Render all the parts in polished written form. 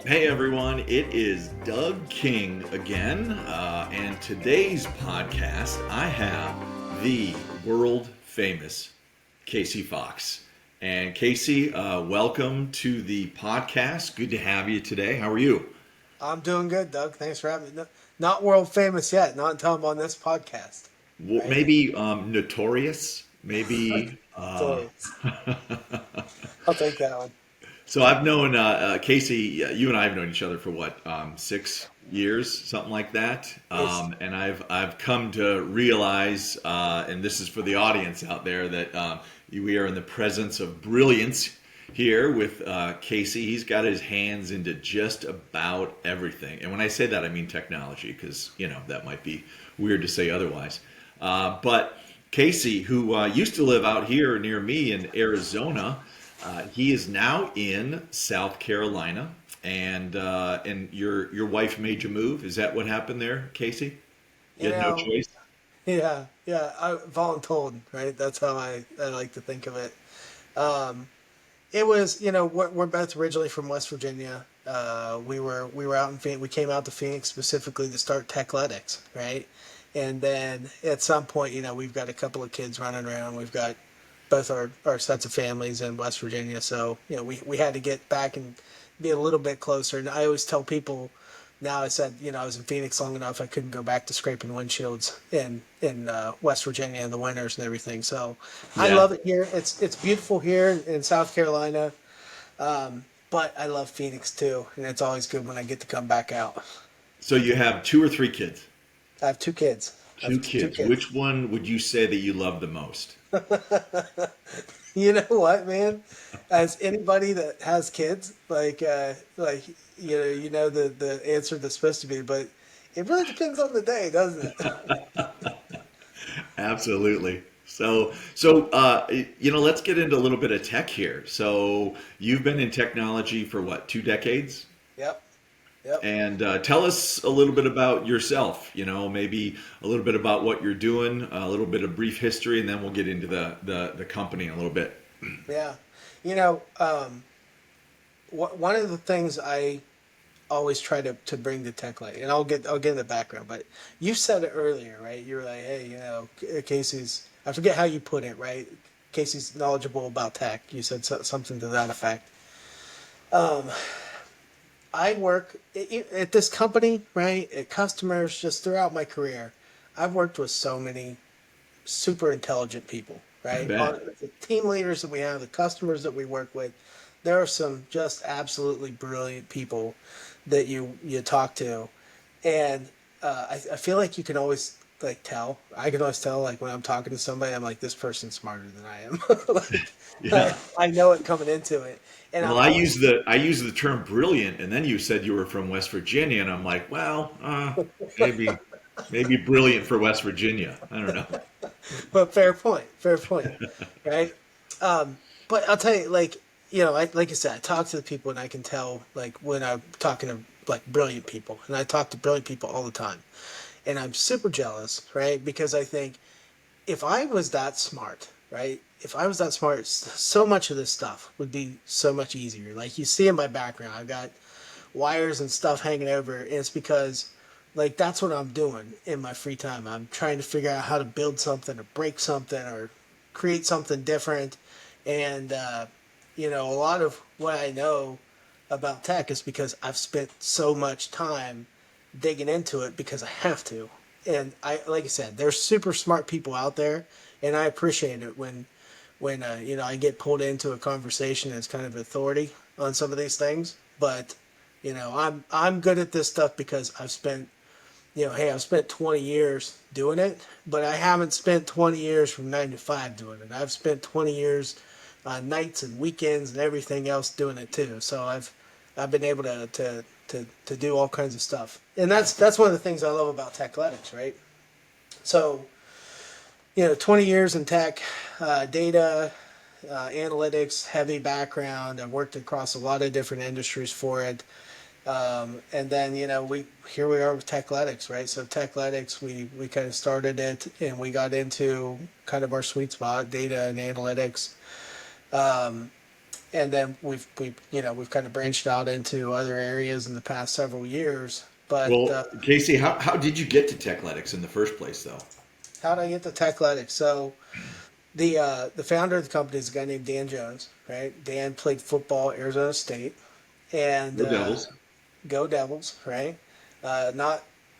Hey everyone, it is Doug King again, and today's podcast I have the world famous Casey Fox. And Casey, welcome to the podcast. Good to have you today. How are you? I'm doing good, Doug. Thanks for having me. Not world famous yet, not until I'm on this podcast, right? Maybe notorious, maybe. Glorious. I'll take that one. So I've known Casey. You and I have known each other for what 6 years, something like that. It's And I've come to realize, and this is for the audience out there, that we are in the presence of brilliance here with Casey. He's got his hands into just about everything, and when I say that, I mean technology, because that might be weird to say otherwise. But Casey, who used to live out here near me in Arizona. He is now in South Carolina, and your wife made you move. Is that what happened there, Casey? You you had no know, choice. yeah. I voluntold, right? That's how I like to think of it. Um, it was, we're both originally from West Virginia. We were out in Phoenix. We came out to Phoenix specifically to start Tekletics, right? And then at some point, we've got a couple of kids running around. We've got both our sets of families in West Virginia. So, we had to get back and be a little bit closer. And I always tell people now, I said, I was in Phoenix long enough. I couldn't go back to scraping windshields in West Virginia in the winters and everything. So I Yeah. love it here. It's beautiful here in South Carolina. But I love Phoenix too. And it's always good when I get to come back out. So you have two or three kids. I have two kids. I Two have two kids. kids. Which one would you say that you love the most? You know what, man? As anybody that has kids, like the answer that's supposed to be, but it really depends on the day, doesn't it? Absolutely. So let's get into a little bit of tech here. So you've been in technology for what, 2 decades? Yep, yep. And tell us a little bit about yourself, maybe a little bit about what you're doing, a little bit of brief history, and then we'll get into the company a little bit. Yeah. You know, one of the things I always try to bring to tech light, and I'll get in the background, but you said it earlier, right? You were like, hey, Casey's. I forget how you put it, right? Casey's knowledgeable about tech. You said something to that effect. Um, I work at this company, right? At customers, just throughout my career, I've worked with so many super intelligent people, I right? On bet. the team leaders that we have, the customers that we work with, there are some just absolutely brilliant people that you talk to, and I feel like you can always like tell. I can always tell like when I'm talking to somebody, I'm like, this person's smarter than I am. like Yeah. I know it coming into it, and Well, I'm I always use the term brilliant, and then you said you were from West Virginia, and I'm like, well, maybe brilliant for West Virginia. I don't know. but fair point, right? But I'll tell you, like like I said, I talk to the people, and I can tell like when I'm talking to like brilliant people, and I talk to brilliant people all the time, and I'm super jealous, right? Because I think if I was that smart, right? If I was that smart, so much of this stuff would be so much easier. Like you see in my background, I've got wires and stuff hanging over. And it's because, like, that's what I'm doing in my free time. I'm trying to figure out how to build something or break something or create something different. And, a lot of what I know about tech is because I've spent so much time digging into it because I have to. And like I said, there's super smart people out there, and I appreciate it when I get pulled into a conversation as kind of authority on some of these things. But I'm good at this stuff because I've spent 20 years doing it, but I haven't spent 20 years from 9 to 5 doing it. I've spent 20 years nights and weekends and everything else doing it too. So I've been able to do all kinds of stuff, and that's one of the things I love about Techletics, right? So 20 years in tech, data, analytics, heavy background. I've worked across a lot of different industries for it. And then we here we are with Techletics, right? So Techletics, we kind of started it, and we got into kind of our sweet spot, data and analytics. and then we've kind of branched out into other areas in the past several years. But Well, Casey, how did you get to Tekletics in the first place, though? how did I get to Tekletics? So the founder of the company is a guy named Dan Jones, right? Dan played football at Arizona State, and Go Devils. go Devils, right?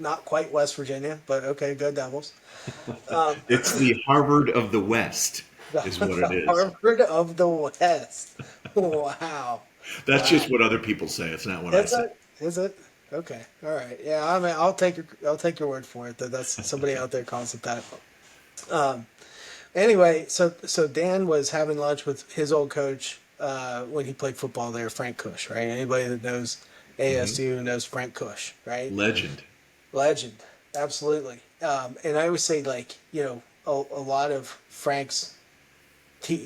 Not quite West Virginia, but okay, go Devils. Um, It's the Harvard of the West, is what it the is. Harvard of the West. Wow, That's wow. just what other people say. It's not what I Is say. it? Is it? Okay. All right. Yeah. I mean, I'll take your word for it that that's somebody out there calls it that. Um, anyway, so Dan was having lunch with his old coach when he played football there, Frank Cush, right? Anybody that knows Hmm. ASU knows Frank Cush, right? Legend. Legend, absolutely. And I always say, like, a lot of Frank's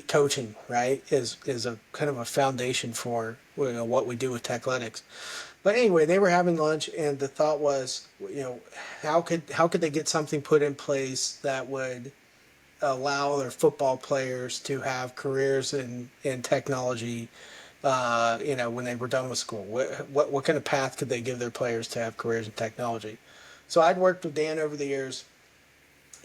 coaching, right, is a kind of a foundation for what we do with Techletics. But anyway, they were having lunch, and the thought was, how could they get something put in place that would allow their football players to have careers in technology, when they were done with school? What kind of path could they give their players to have careers in technology? So I'd worked with Dan over the years,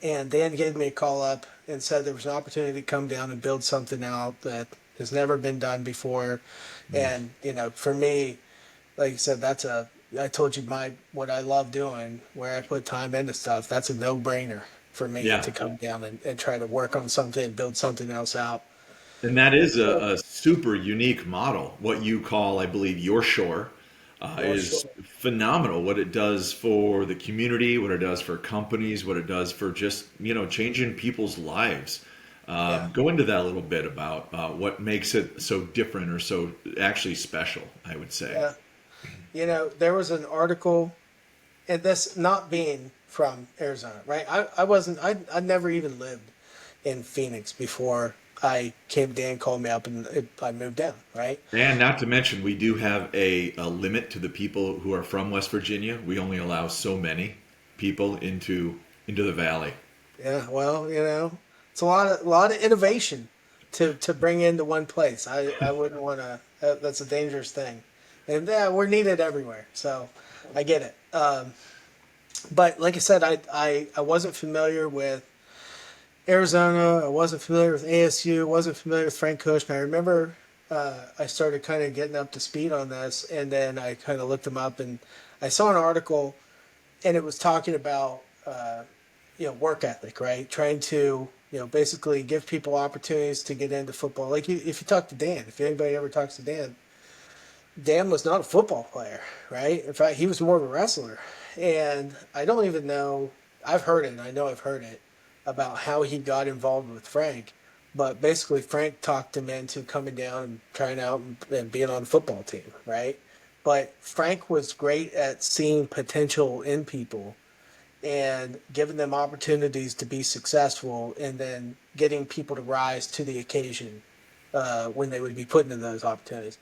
and Dan gave me a call up and said there was an opportunity to come down and build something out that has never been done before. And for me, like you said, I told you what I love doing, where I put time into stuff. That's a no brainer for me Yeah. to come down and try to work on something and build something else out. And that is a super unique model. What you call, I believe, your shore You're is sure. phenomenal. What it does for the community, what it does for companies, what it does for just changing people's lives. Yeah. Go into that a little bit about what makes it so different or so actually special. I would say. Yeah. There was an article, and this not being from Arizona, right? I wasn't, I never even lived in Phoenix before Dan called me up and I moved down, right? And not to mention, we do have a limit to the people who are from West Virginia. We only allow so many people into the valley. Yeah, well, it's a lot of innovation to bring into one place. I wouldn't want to. That's a dangerous thing, and yeah, we're needed everywhere. So I get it. But like I said, I wasn't familiar with Arizona. I wasn't familiar with ASU. Wasn't familiar with Frank Kush. And I remember I started kind of getting up to speed on this, and then I kind of looked them up, and I saw an article, and it was talking about work ethic, right? Trying to basically give people opportunities to get into football. Like if you talk to Dan, if anybody ever talks to Dan, Dan was not a football player, right? In fact, he was more of a wrestler. And I don't even know. I've heard it. And I know I've heard it about how he got involved with Frank. But basically, Frank talked him into coming down and trying out and being on the football team, right? But Frank was great at seeing potential in people and giving them opportunities to be successful, and then getting people to rise to the occasion when they would be put into those opportunities.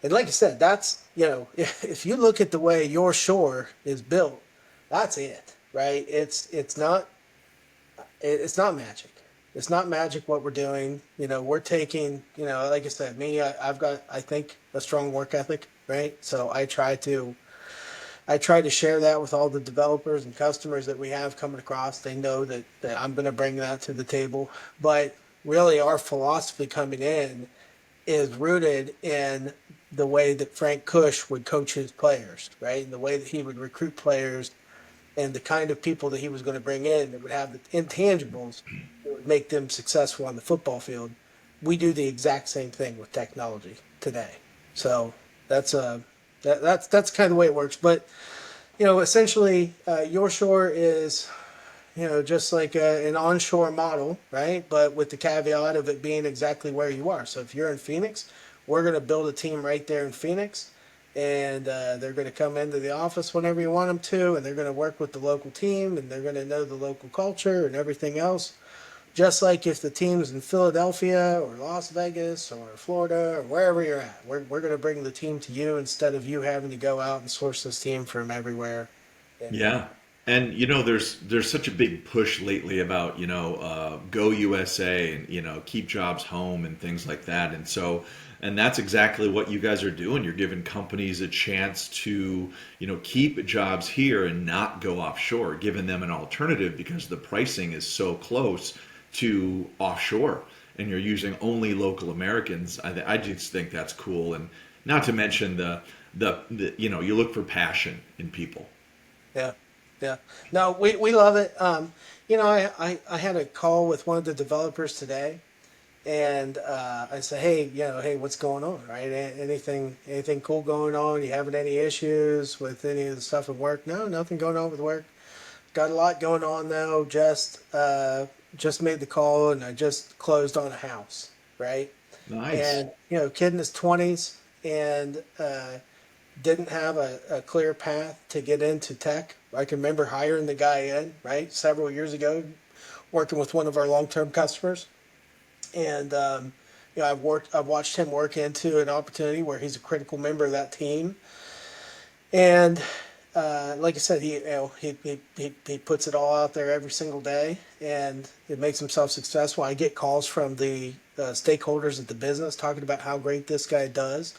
And like I said, that's if you look at the way your shore is built, that's it, right? It's not magic. It's not magic what we're doing. We're taking, like I said, I've got, I think, a strong work ethic, right? So I try to share that with all the developers and customers that we have coming across. They know that I'm going to bring that to the table. But really, our philosophy coming in is rooted in the way that Frank Cush would coach his players, right? And the way that he would recruit players, and the kind of people that he was going to bring in that would have the intangibles that would make them successful on the football field. We do the exact same thing with technology today. So that's that's kind of the way it works. But essentially, your shore is, just like an onshore model, right? But with the caveat of it being exactly where you are. So if you're in Phoenix, we're going to build a team right there in Phoenix, and they're going to come into the office whenever you want them to, and they're going to work with the local team, and they're going to know the local culture and everything else. Just like if the team's in Philadelphia or Las Vegas or Florida or wherever you're at, we're going to bring the team to you instead of you having to go out and source this team from everywhere. And Yeah. And there's such a big push lately about go USA and keep jobs home and things like that. And that's exactly what you guys are doing. You're giving companies a chance to keep jobs here and not go offshore, giving them an alternative because the pricing is so close to offshore, and you're using only local Americans. I just think that's cool, and not to mention the you look for passion in people. Yeah, yeah. No, we love it. I had a call with one of the developers today, and I said, hey, hey, what's going on, right? Anything cool going on? You having any issues with any of the stuff at work? No, nothing going on with work. Got a lot going on though. Just made the call, and I just closed on a house, right? Nice. And kid in his 20s, and didn't have a clear path to get into tech. I can remember hiring the guy in, right, several years ago, working with one of our long-term customers, and I've watched him work into an opportunity where he's a critical member of that team, and like I said, he puts it all out there every single day, and it makes himself successful. I get calls from the stakeholders at the business talking about how great this guy does.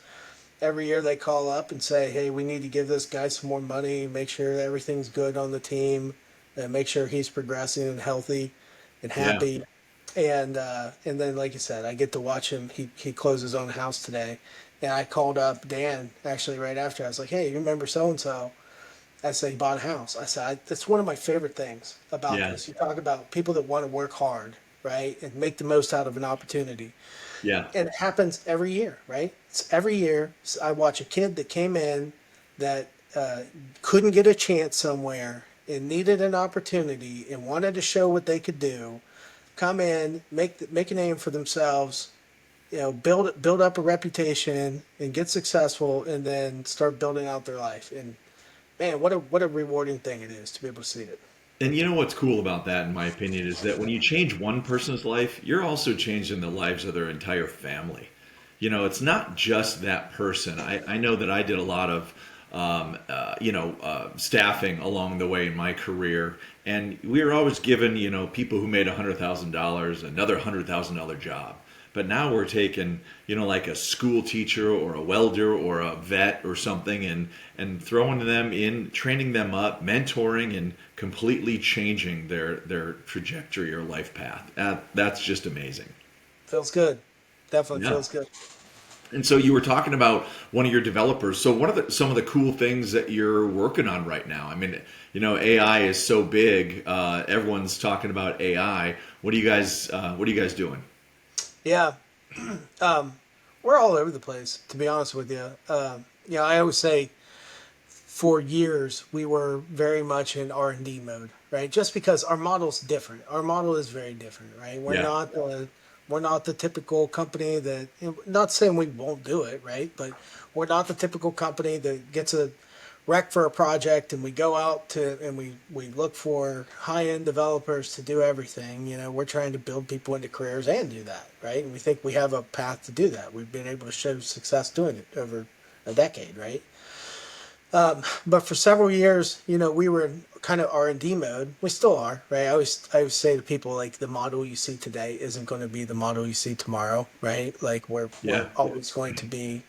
Every year they call up and say, hey, we need to give this guy some more money, make sure everything's good on the team, and make sure he's progressing and healthy and Yeah. happy. And then, like you said, I get to watch him. He closed his own house today. And I called up Dan actually right after. I was like, hey, you remember so and so? I said, he bought a house. I said, that's one of my favorite things about Yeah. this. You talk about people that want to work hard, right? And make the most out of an opportunity. Yeah. And it happens every year, right? It's every year. So I watch a kid that came in that couldn't get a chance somewhere and needed an opportunity and wanted to show what they could do. Come in, make a name for themselves, build up a reputation and get successful, and then start building out their life. And man, what a rewarding thing it is to be able to see it. And you know what's cool about that, in my opinion, is that when you change one person's life, you're also changing the lives of their entire family. It's not just that person. I know that I did a lot of, staffing along the way in my career, and we were always given, people who made $100,000 another $100,000 job. But now we're taking, like a school teacher or a welder or a vet or something, and throwing them in, training them up, mentoring, and completely changing their trajectory or life path. That's just amazing. Feels good. Definitely Yeah. feels good. And so you were talking about one of your developers. So what are some of the cool things that you're working on right now? I mean, AI is so big. Everyone's talking about AI. What are you guys doing? Yeah. Um, we're all over the place, to be honest with you. I always say for years we were very much in R&D mode, right? Just because our model's different. Our model is very different, right? Yeah. We're not the typical company that, not saying we won't do it, right? But we're not the typical company that gets a rec for a project and we go out to and we look for high-end developers to do everything. We're trying to build people into careers and do that, right? And we think we have a path to do that. We've been able to show success doing it over a decade, right? But for several years, we were in kind of R&D mode. We still are, right? I always say to people, like, the model you see today isn't going to be the model you see tomorrow, right? Like we're Yeah. always going to be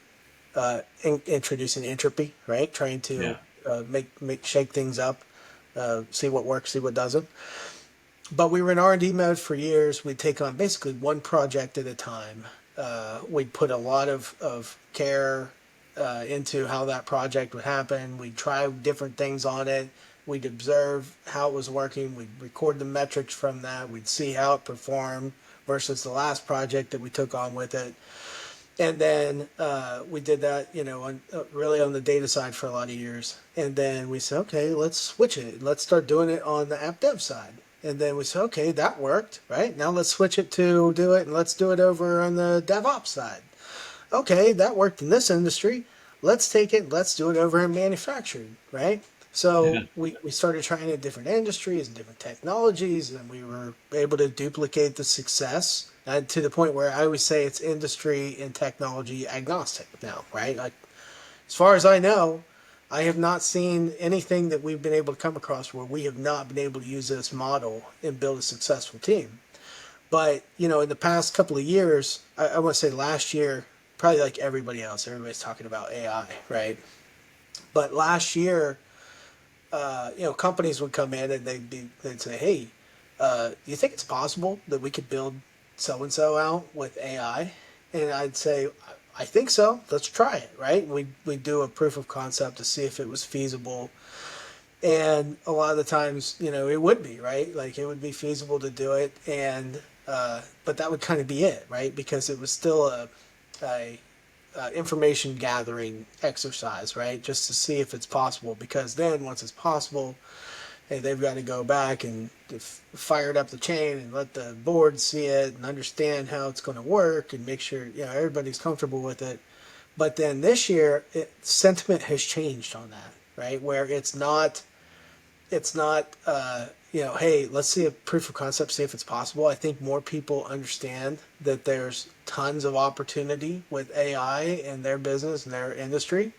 introducing entropy, right? Trying Yeah. to make shake things up, see what works, see what doesn't. But we were in R&D mode for years. We'd take on basically one project at a time. We'd put a lot of care into how that project would happen. We'd try different things on it. We'd observe how it was working. We'd record the metrics from that. We'd see how it performed versus the last project that we took on with it. And then we did that, really on the data side for a lot of years. And then we said, okay, let's switch it. Let's start doing it on the app dev side. And then we said, okay, that worked, right? Now let's switch it to do it, and let's do it over on the DevOps side. Okay, that worked in this industry. Let's take it, let's do it over in manufacturing, right? Yeah. So we started trying it in different industries and different technologies, and we were able to duplicate the success to the point where I always say it's industry and technology agnostic now, right? Like, as far as I know, I have not seen anything that we've been able to come across where we have not been able to use this model and build a successful team. But, in the past couple of years, I want to say last year, probably like everybody else, everybody's talking about AI, right? But last year, companies would come in and they'd say, "Hey, do you think it's possible that we could build so and so out with AI?" And I'd say, "I think so. Let's try it." Right? We do a proof of concept to see if it was feasible, and a lot of the times, it would be right. Like it would be feasible to do it, and but that would kind of be it, right? Because it was still a information gathering exercise, right? Just to see if it's possible. Because then, once it's possible, hey, they've got to go back and fire it up the chain and let the board see it and understand how it's going to work and make sure everybody's comfortable with it. But then this year, sentiment has changed on that, right? Where it's not hey, let's see a proof of concept, see if it's possible. I think more people understand that there's tons of opportunity with AI in their business and their industry,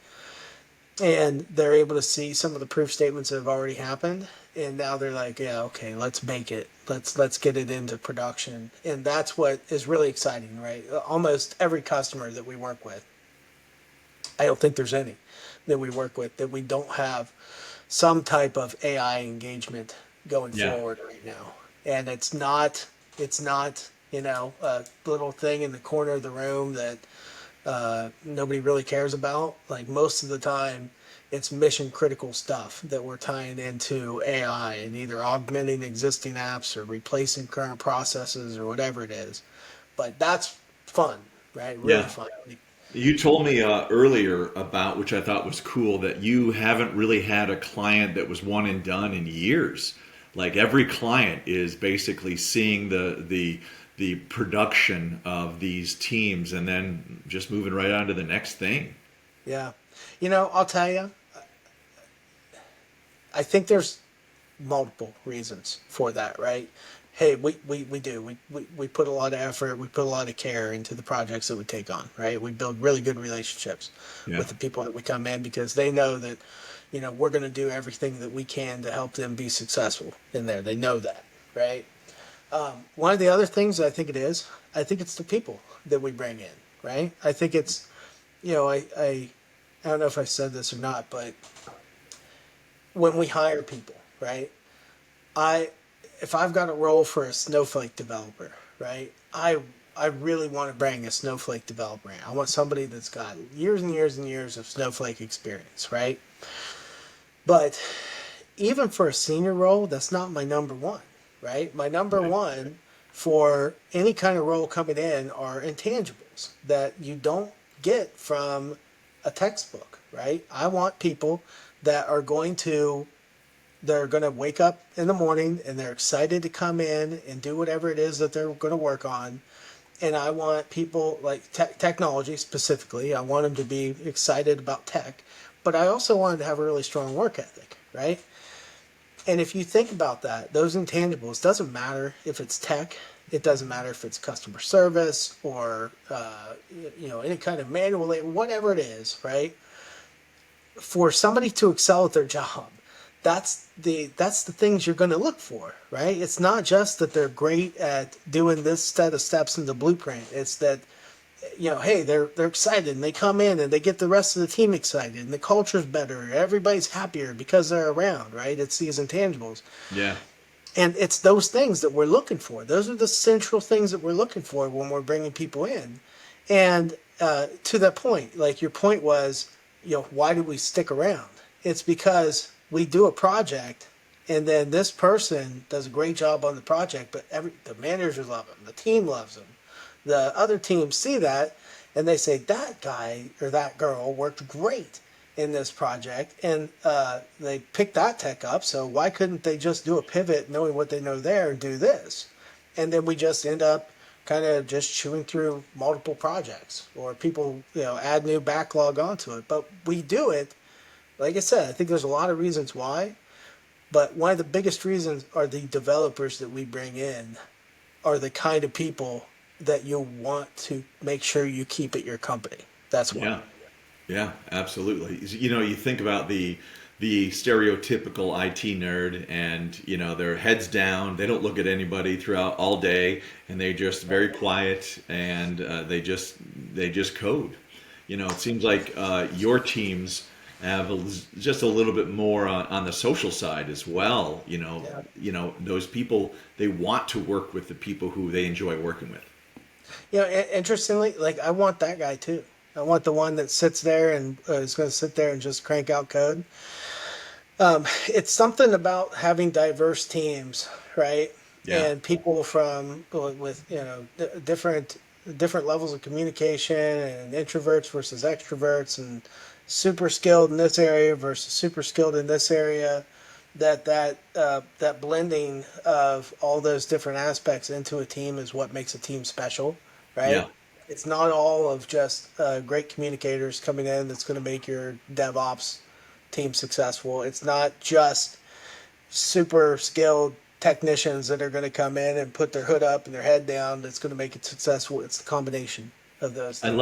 and they're able to see some of the proof statements that have already happened, and now they're like, yeah, okay, let's make it, let's get it into production. And that's what is really exciting, right? Almost every customer that we work with, I don't think there's any that we work with that we don't have some type of AI engagement going Yeah. forward right now. And it's not a little thing in the corner of the room that nobody really cares about. Like most of the time, it's mission critical stuff that we're tying into AI and either augmenting existing apps or replacing current processes or whatever it is. But that's fun, right? Really Yeah. fun. You told me earlier about, which I thought was cool, that you haven't really had a client that was one and done in years. Like every client is basically seeing the production of these teams and then just moving right on to the next thing. Yeah. I'll tell you, I think there's multiple reasons for that, right? Hey, we do. We put a lot of effort, we put a lot of care into the projects that we take on, right? We build really good relationships Yeah. with the people that we come in because they know that, we're going to do everything that we can to help them be successful in there. They know that, right? One of the other things I think it's the people that we bring in, right? I think it's, I don't know if I said this or not, but when we hire people, right? I if I've got a role for a Snowflake developer, right? I really want to bring a Snowflake developer in. I want somebody that's got years and years and years of Snowflake experience, right? But even for a senior role, that's not my number one, right? My number Right. one for any kind of role coming in are intangibles that you don't get from a textbook, right? I want people that are going to they're going to wake up in the morning and they're excited to come in and do whatever it is that they're going to work on. And I want people like technology specifically. I want them to be excited about tech, but I also want them to have a really strong work ethic, right? And if you think about that, those intangibles, doesn't matter if it's tech, it doesn't matter if it's customer service or any kind of manual labor, whatever it is, right? For somebody to excel at their job, that's the things you're going to look for, right? It's not just that they're great at doing this set of steps in the blueprint. It's that hey, they're excited and they come in and they get the rest of the team excited and the culture's better. Everybody's happier because they're around, right? It's these intangibles. Yeah. And it's those things that we're looking for. Those are the central things that we're looking for when we're bringing people in. And to that point, like your point was, why do we stick around? It's because we do a project, and then this person does a great job on the project, but the managers love him, the team loves him, the other teams see that, and they say that guy or that girl worked great in this project, and they pick that tech up. So why couldn't they just do a pivot, knowing what they know there, and do this? And then we just end up kind of just chewing through multiple projects, or people add new backlog onto it. But we do it. Like I said, I think there's a lot of reasons why, but one of the biggest reasons are the developers that we bring in are the kind of people that you want to make sure you keep at your company. That's why. Yeah. Yeah, absolutely. You know, you think about the stereotypical IT nerd, and you know, their heads down. They don't look at anybody throughout all day, and they're just very quiet, and they just code. You know, it seems like your teams have just a little bit more on the social side as well. Yeah. You know, those people, they want to work with the people who they enjoy working with. You know, interestingly, like I want that guy too. I want the one that sits there and is going to sit there and just crank out code. It's something about having diverse teams, right? Yeah, And people from with different levels of communication, and introverts versus extroverts, and super skilled in this area versus super skilled in this area. That blending of all those different aspects into a team is what makes a team special, yeah. right? It's not all of just great communicators coming in that's going to make your DevOps team successful. It's not just super skilled technicians that are going to come in and put their hood up and their head down that's going to make it successful. It's the combination of those things.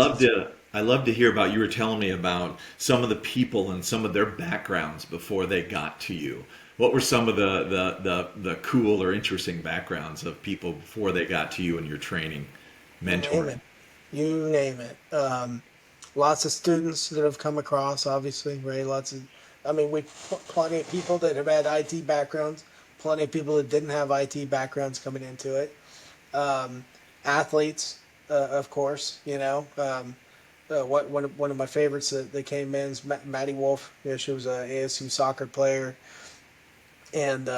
I love to hear about, you were telling me about some of the people and some of their backgrounds before they got to you. What were some of the cool or interesting backgrounds of people before they got to you in your training, You name mentoring? it. You name it. Lots of students that have come across, obviously, right? I mean, we plenty of people that have had IT backgrounds, plenty of people that didn't have IT backgrounds coming into it. Um, Athletes, of course, one of my favorites that came in is Maddie Wolf. You know, she was a ASU soccer player, and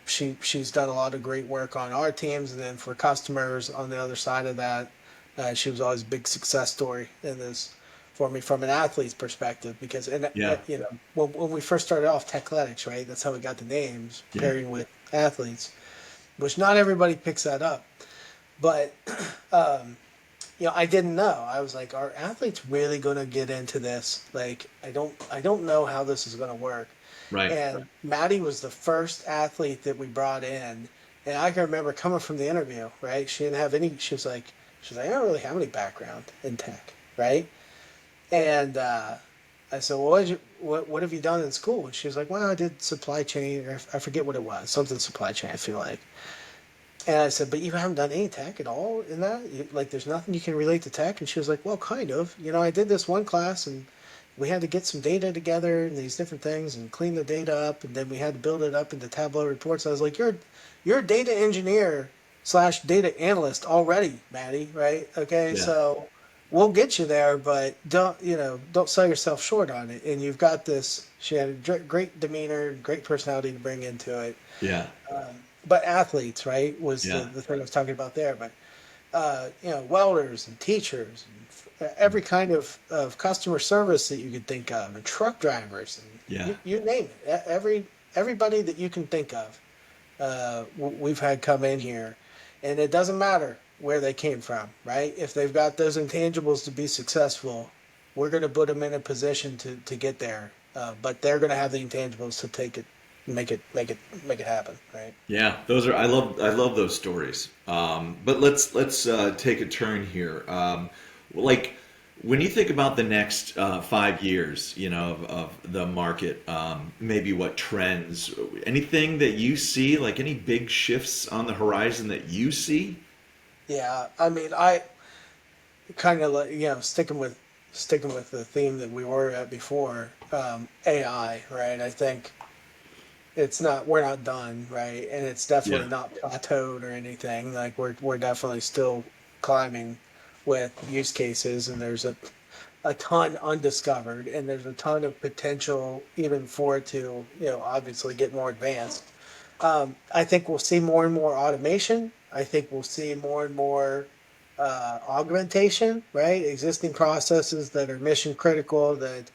she's done a lot of great work on our teams, and then for customers on the other side of that, she was always a big success story in this for me from an athlete's perspective. Because Yeah, when we first started off Tekletics, right, that's how we got the names yeah, pairing with athletes, which not everybody picks that up, but um, I didn't know. I was like, are athletes really going to get into this? Like, I don't know how this is going to work. right. And Maddie was the first athlete that we brought in, and I can remember coming from the interview. Right, she didn't have any. She was like, I don't really have any background in tech, right? And I said, well, what have you done in school? And she was like, well, I did supply chain, or I forget what it was, something supply chain, I feel like. And I said, but you haven't done any tech at all in that? Like, there's nothing you can relate to tech? And she was like, well, kind of. I did this one class, and we had to get some data together and these different things and clean the data up, and then we had to build it up into Tableau reports. I was like, you're a data engineer slash data analyst already, Maddie, right? Okay, Yeah, so we'll get you there, but don't sell yourself short on it. And you've got this. She had a great demeanor, great personality to bring into it. yeah, But athletes, right, was the, yeah, the thing I was talking about there. But welders and teachers and every kind of customer service that you could think of, and truck drivers, and yeah. you name it. Everybody that you can think of, we've had come in here, and it doesn't matter where they came from, right? If they've got those intangibles to be successful, we're going to put them in a position to get there. But they're going to have the intangibles to take it, make it happen, right? Yeah, those are, I love those stories. But let's take a turn here. Like when you think about the next 5 years, you know, of the market, maybe what trends, anything that you see, like any big shifts on the horizon that you see? Yeah, I mean, I kind of like sticking with the theme that we were at before, AI, right? I think we're not done, right? And it's Yeah, definitely not plateaued or anything. Like we're definitely still climbing with use cases, and there's a ton undiscovered, and there's a ton of potential even for it to obviously get more advanced. I think we'll see more and more automation. I think we'll see more and more augmentation, right? Existing processes that are mission critical that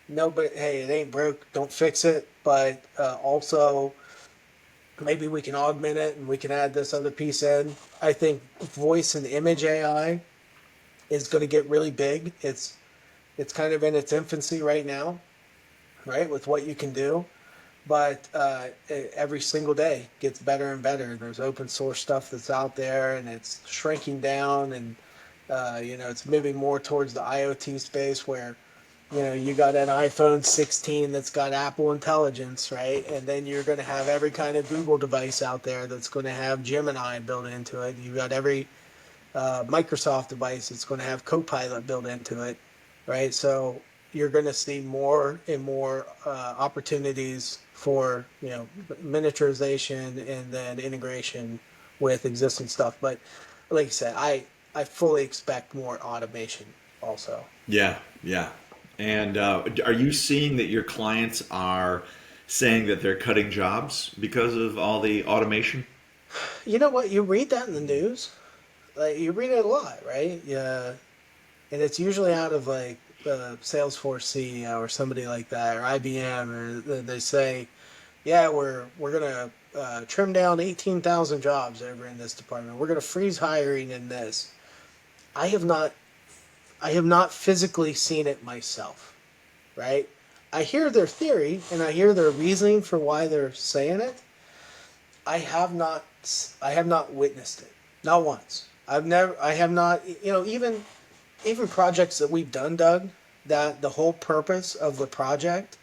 nobody, hey, it ain't broke, don't fix it. But also, maybe we can augment it and we can add this other piece in. I think voice and image AI is going to get really big. It's kind of in its infancy right now, right? With what you can do, but every single day gets better and better. There's open source stuff that's out there, and it's shrinking down, and it's moving more towards the IoT space where You got an iPhone 16 that's got Apple Intelligence, right? And then you're going to have every kind of Google device out there that's going to have Gemini built into it. You've got every Microsoft device that's going to have Copilot built into it, right? So you're going to see more and more opportunities for miniaturization and then integration with existing stuff. But like I said, I fully expect more automation also. Yeah, yeah. And are you seeing that your clients are saying that they're cutting jobs because of all the automation? You know what? You read that in the news. Like you read it a lot, right? Yeah, and it's usually out of like Salesforce CEO or somebody like that, or IBM, or they say, "Yeah, we're gonna trim down 18,000 jobs over in this department. We're gonna freeze hiring in this." I have not, I have not physically seen it myself, right? I hear their theory and I hear their reasoning for why they're saying it. I have not, I have not witnessed it, not once. I have not, even projects that we've done, Doug, that the whole purpose of the project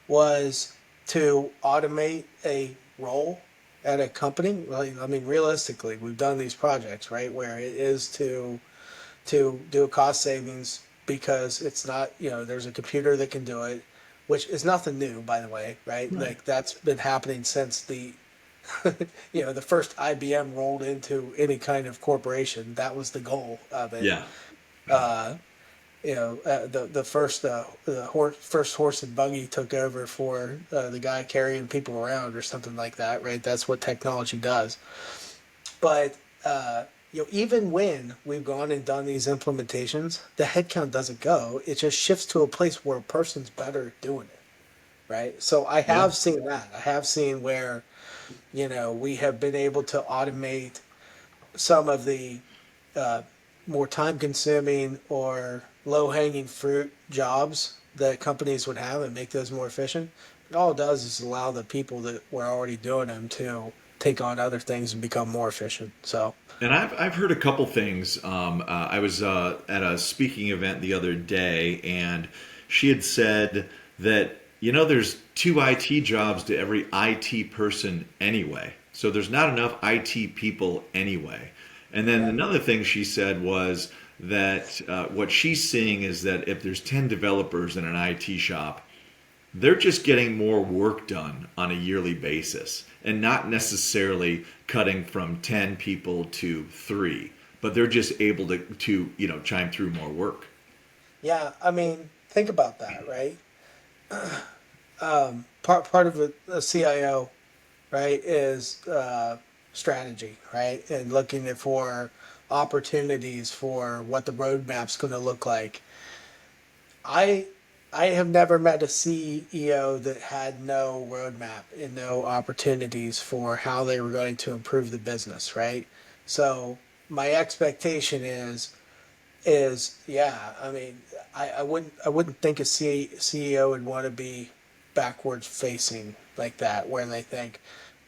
was to automate a role at a company. Well, I mean, realistically, we've done these projects, right, where it is to do a cost savings because it's not, there's a computer that can do it, which is nothing new, by the way, right? Right. Like that's been happening since the the first IBM rolled into any kind of corporation. That was the goal of it. Yeah. Uh, the first horse and buggy took over for the guy carrying people around or something like that, right? That's what technology does. But even when we've gone and done these implementations, the headcount doesn't go. It just shifts to a place where a person's better at doing it, right? So I Yeah. have seen that. I have seen where we have been able to automate some of the uh, more time consuming or low hanging fruit jobs that companies would have and make those more efficient. It all it does is allow the people that were already doing them to take on other things and become more efficient. So, And I've heard a couple things. I was at a speaking event the other day, and she had said that there's two IT jobs to every IT person anyway. So there's not enough IT people anyway. And then yeah, another thing she said was that what she's seeing is that if there's 10 developers in an IT shop, they're just getting more work done on a yearly basis and not necessarily cutting from 10 people to 3, but they're just able to chime through more work. yeah. I mean, think about that, right? Part of a CIO, right, is strategy, right, and looking for opportunities for what the roadmap's going to look like. I I have never met a CEO that had no roadmap and no opportunities for how they were going to improve the business, right? So my expectation is yeah, I mean, I wouldn't think a CEO would want to be backwards facing like that, where they think,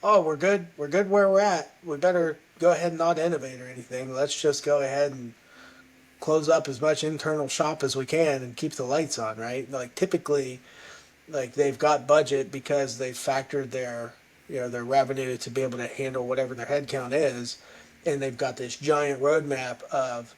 oh, we're good where we're at. We better go ahead and not innovate or anything. Let's just go ahead and close up as much internal shop as we can and keep the lights on, right? Like typically, like they've got budget because they've factored their revenue to be able to handle whatever their headcount is, and they've got this giant roadmap of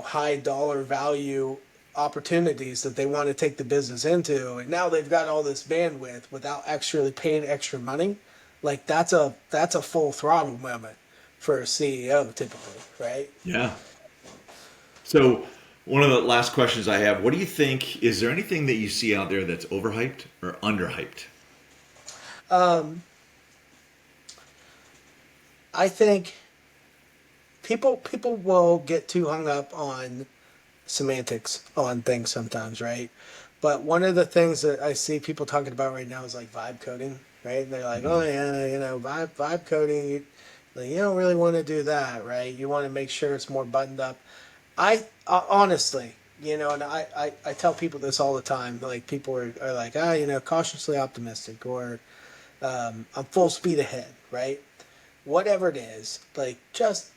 high dollar value opportunities that they want to take the business into, and now they've got all this bandwidth without actually paying extra money. Like that's a full throttle moment for a CEO typically, right? Yeah. So, one of the last questions I have, what do you think? Is there anything that you see out there that's overhyped or underhyped? Um, I think people will get too hung up on semantics on things sometimes, right? But one of the things that I see people talking about right now is like vibe coding, right? And they're like, oh Mhm. yeah, vibe coding. Like, you don't really want to do that, right? You want to make sure it's more buttoned up. I honestly, and I tell people this all the time. Like people are like, cautiously optimistic, or I'm full speed ahead, right? Whatever it is, like just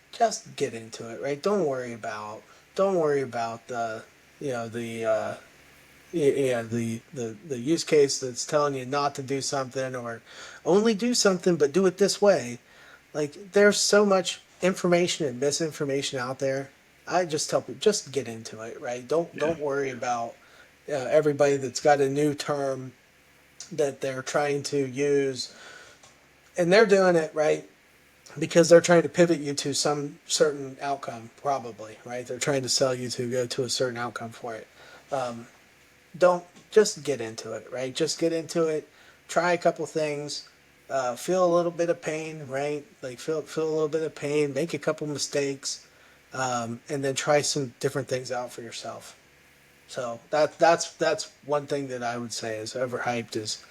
get into it, right? Don't worry about the you know the yeah, the use case that's telling you not to do something or only do something but do it this way. Like there's so much information and misinformation out there. I just tell people just get into it, right? Yeah. Don't worry about everybody that's got a new term that they're trying to use, and they're doing it right because they're trying to pivot you to some certain outcome, probably, right? They're trying to sell you to go to a certain outcome for it. Um, don't just get into it, right? Just get into it. Try a couple things. Feel a little bit of pain, right? Like feel a little bit of pain. Make a couple mistakes, and then try some different things out for yourself. So that's one thing that I would say is overhyped. Is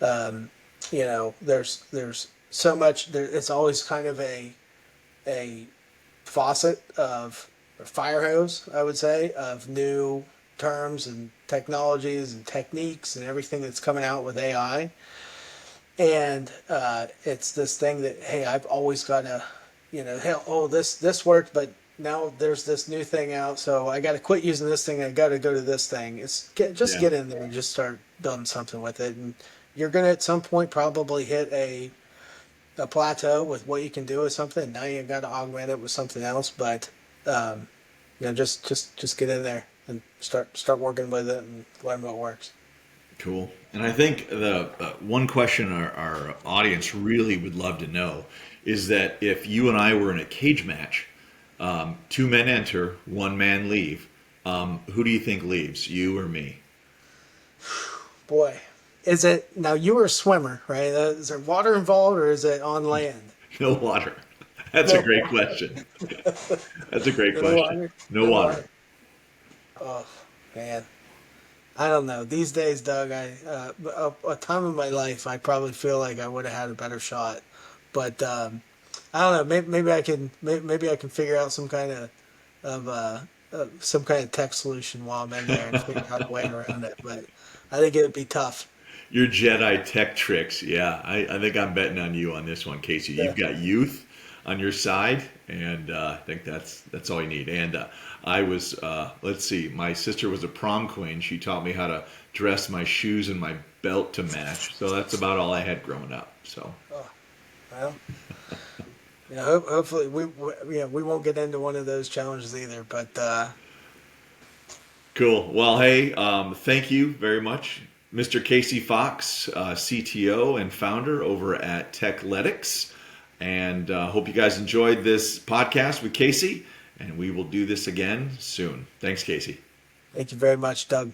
um, there's so much. It's always kind of a faucet of a fire hose, I would say, of new terms and technologies and techniques and everything that's coming out with AI. And it's this thing that, hey, I've always got to, hell, oh, this worked, but now there's this new thing out, so I got to quit using this thing. I got to go to this thing. Just Yeah. get in there and just start building something with it, and you're gonna at some point probably hit a plateau with what you can do with something. Now you got to augment it with something else, but um, just get in there and start working with it and learn what works. Cool. And I think the one question our audience really would love to know is that if you and I were in a cage match, two men enter, one man leave. Who do you think leaves, you or me? Boy, is it now? You were a swimmer, right? Is there water involved, or is it on land? No water. That's a No great water. question. That's a great No question. water. No No water. water. Oh man, I don't know. These days, Doug, a time in my life, I probably feel like I would have had a better shot, but I don't know. Maybe I can. Maybe I can figure out some kind of tech solution while I'm in there and figure out a way around it. But I think it'd be tough. Your Jedi tech tricks. Yeah, I think I'm betting on you on this one, Casey. Yeah. You've got youth on your side, and I think that's all you need. And I was, let's see, my sister was a prom queen. She taught me how to dress my shoes and my belt to match. So that's about all I had growing up. So Oh, well, hopefully we won't get into one of those challenges either. But cool. Well, hey, thank you very much, Mr. Casey Fox, CTO and founder over at Tekletics. And hope you guys enjoyed this podcast with Casey. And we will do this again soon. Thanks, Casey. thank you very much, Doug.